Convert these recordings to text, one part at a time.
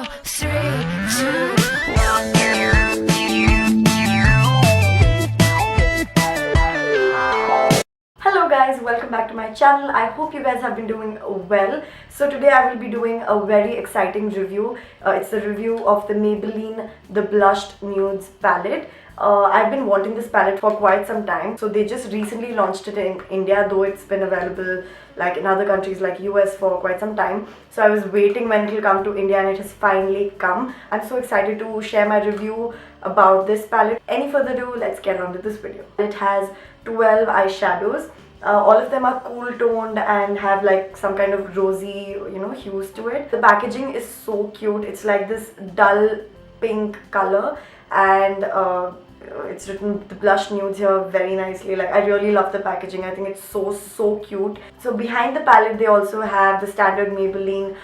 3, 2, 1. Hello guys, welcome back to my channel. I hope you guys have been doing well. So today I will be doing a very exciting review. It's a review of the Maybelline The Blushed Nudes palette. I've been wanting this palette for quite some time. So they just recently launched it in India, though it's been available like in other countries like US for quite some time. So I was waiting when it will come to India and it has finally come. I'm so excited to share my review about this palette. Any further ado, let's get on with this video. It has 12 eyeshadows. All of them are cool toned and have like some kind of rosy, hues to it. The packaging is so cute. It's like this dull pink color and it's written the blush nudes here very nicely. Like, I really love the packaging. I think it's so cute. So behind the palette they also have the standard Maybelline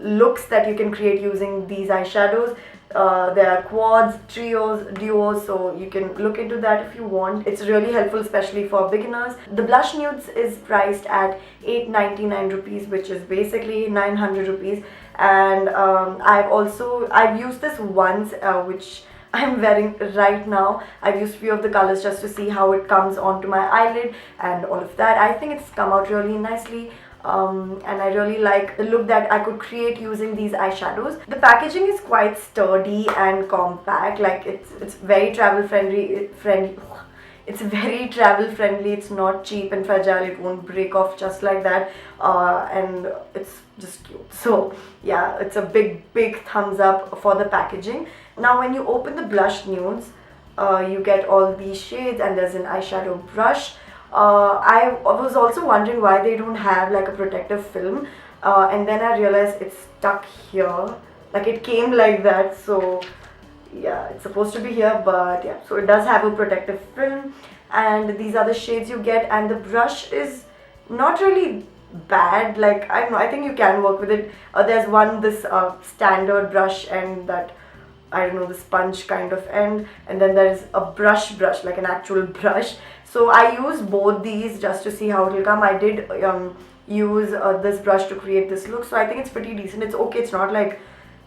looks that you can create using these eyeshadows. There are quads, trios, duos, so you can look into that if you want. It's really helpful, especially for beginners. The blush nudes is priced at 899 rupees, which is basically 900 rupees. And I've used this once, which I'm wearing right now. I've used few of the colors just to see how it comes onto my eyelid and all of that. I think it's come out really nicely. And I really like the look that I could create using these eyeshadows. The packaging is quite sturdy and compact. Like, it's very travel friendly. It's very travel friendly. It's not cheap and fragile. It won't break off just like that. And it's just cute. So yeah, it's a big thumbs up for the packaging. Now when you open the blush nudes, you get all these shades and there's an eyeshadow brush. I was also wondering why they don't have like a protective film, and then I realized it's stuck here. Like, it came like that, so yeah, it's supposed to be here, but yeah, so it does have a protective film. And these are the shades you get, and the brush is not really bad. Like, I don't know, I think you can work with it. There's this standard brush and that, I don't know, the sponge kind of end, and then there's a brush like an actual brush. So I used both these just to see how it will come. I did use this brush to create this look, so I think it's pretty decent. It's okay, it's not like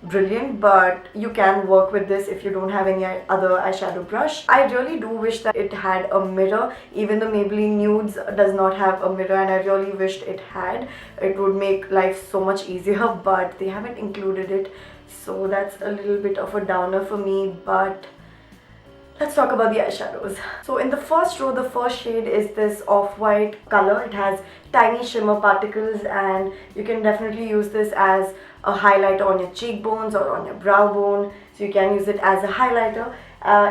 brilliant, but you can work with this if you don't have any other eyeshadow brush. I really do wish that it had a mirror. Even the Maybelline Nudes does not have a mirror, and I really wished it had. It would make life so much easier, but they haven't included it, so that's a little bit of a downer for me. But let's talk about the eyeshadows. So in the first row, the first shade is this off-white color. It has tiny shimmer particles, and you can definitely use this as a highlighter on your cheekbones or on your brow bone. So you can use it as a highlighter.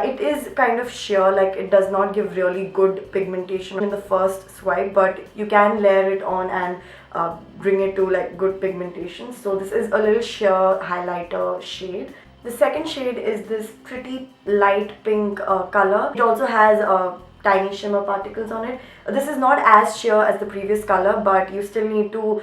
It is kind of sheer, like it does not give really good pigmentation in the first swipe, but you can layer it on and bring it to like good pigmentation. So this is a little sheer highlighter shade. The second shade is this pretty light pink color. It also has tiny shimmer particles on it. This is not as sheer as the previous color, but you still need to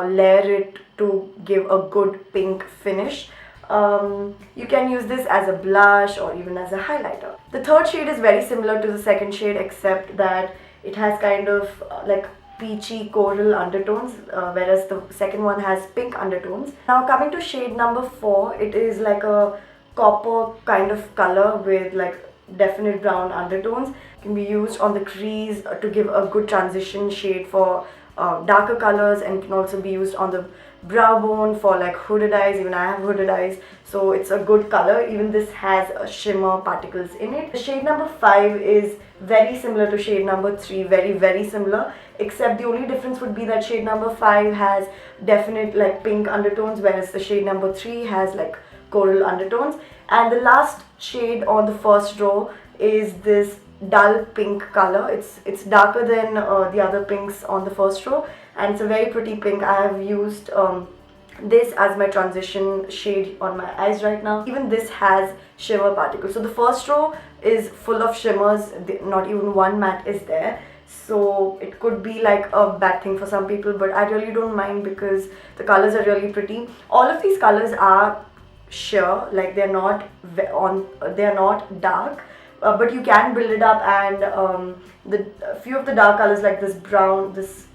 layer it to give a good pink finish. You can use this as a blush or even as a highlighter. The third shade is very similar to the second shade, except that it has kind of like peachy coral undertones, whereas the second one has pink undertones. Now coming to shade number 4, it is like a copper kind of color with like definite brown undertones. It can be used on the crease to give a good transition shade for darker colors, and can also be used on the brow bone for like hooded eyes. Even I have hooded eyes, so it's a good color. Even this has shimmer particles in it. The shade number 5 is very similar to shade number 3, very similar, except the only difference would be that shade number 5 has definite like pink undertones, whereas the shade number 3 has like coral undertones. And the last shade on the first row is this dull pink color. It's darker than the other pinks on the first row, and it's a very pretty pink. I have used this as my transition shade on my eyes right now. Even this has shimmer particles. So the first row is full of shimmers, not even one matte is there. So it could be like a bad thing for some people, but I really don't mind because the colors are really pretty. All of these colors are sheer, like they're not dark, but you can build it up. And the few of the dark colors like this brown, this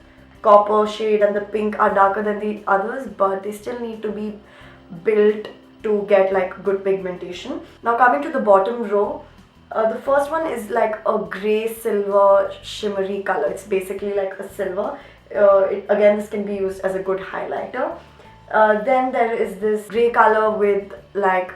copper shade and the pink are darker than the others, but they still need to be built to get like good pigmentation. Now coming to the bottom row, the first one is like a grey silver shimmery color. It's basically like a silver. Again, this can be used as a good highlighter. Then there is this grey color with like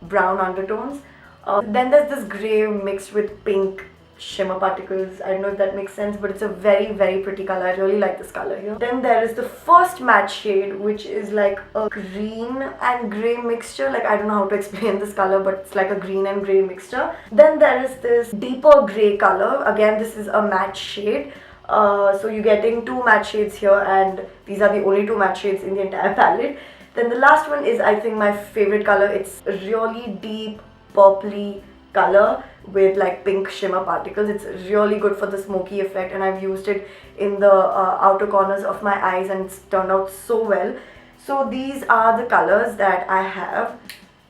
brown undertones. Then there's this grey mixed with pink shimmer particles. I don't know if that makes sense, but it's a very pretty color. I really like this color here. Then there is the first matte shade, which is like a green and grey mixture. Like, I don't know how to explain this color, but it's like a green and grey mixture. Then there is this deeper grey color. Again, this is a matte shade. So you're getting two matte shades here, and these are the only two matte shades in the entire palette. Then the last one is, I think, my favorite color. It's a really deep purpley color with like pink shimmer particles. It's really good for the smoky effect, and I've used it in the outer corners of my eyes, and it's turned out so well. So these are the colors that I have,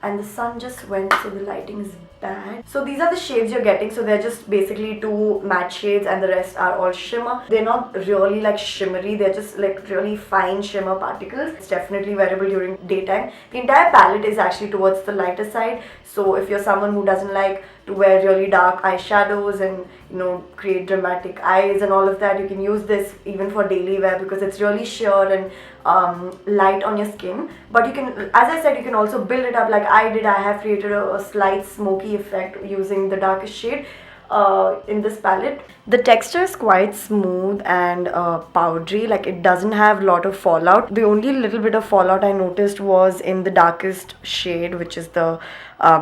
and the sun just went, so the lighting is bad. So these are the shades you're getting. So they're just basically two matte shades, and the rest are all shimmer. They're not really like shimmery, they're just like really fine shimmer particles. It's definitely wearable during daytime. The entire palette is actually towards the lighter side, so if you're someone who doesn't like to wear really dark eyeshadows and, you know, create dramatic eyes and all of that, you can use this even for daily wear because it's really sheer and light on your skin. But you can, as I said, you can also build it up like I did. I have created a slight smoky effect using the darkest shade in this palette. The texture is quite smooth and powdery, like it doesn't have a lot of fallout. The only little bit of fallout I noticed was in the darkest shade, which is the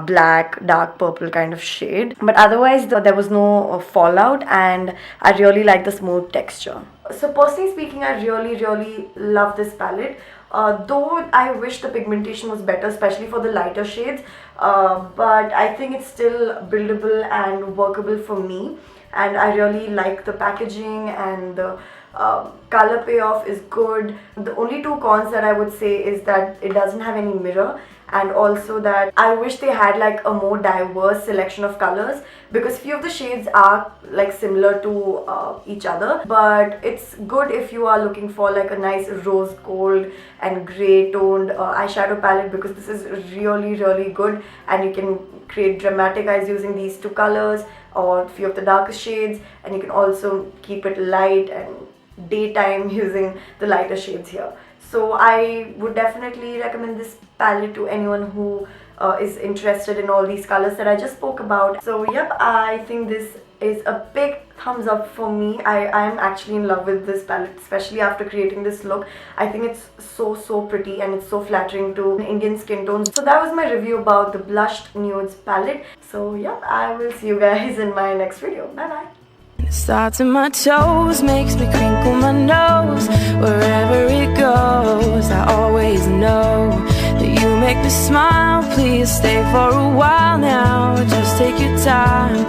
black dark purple kind of shade, but otherwise there was no fallout, and I really like the smooth texture. So personally speaking, I really love this palette. Though I wish the pigmentation was better, especially for the lighter shades, but I think it's still buildable and workable for me, and I really like the packaging, and the color payoff is good. The only two cons that I would say is that it doesn't have any mirror, and also that I wish they had like a more diverse selection of colors, because few of the shades are like similar to each other. But it's good if you are looking for like a nice rose gold and grey toned eyeshadow palette, because this is really good, and you can create dramatic eyes using these two colors or few of the darkest shades, and you can also keep it light and daytime using the lighter shades here. So I would definitely recommend this palette to anyone who is interested in all these colors that I just spoke about. So yep, I think this is a big thumbs up for me. I am actually in love with this palette, especially after creating this look. I think it's so pretty, and it's so flattering to Indian skin tones. So that was my review about the Blushed Nudes palette. So yep, I will see you guys in my next video. Bye bye. It starts in my toes, makes me crinkle my nose. Wherever it goes, I always know that you make me smile. Please stay for a while now, just take your time.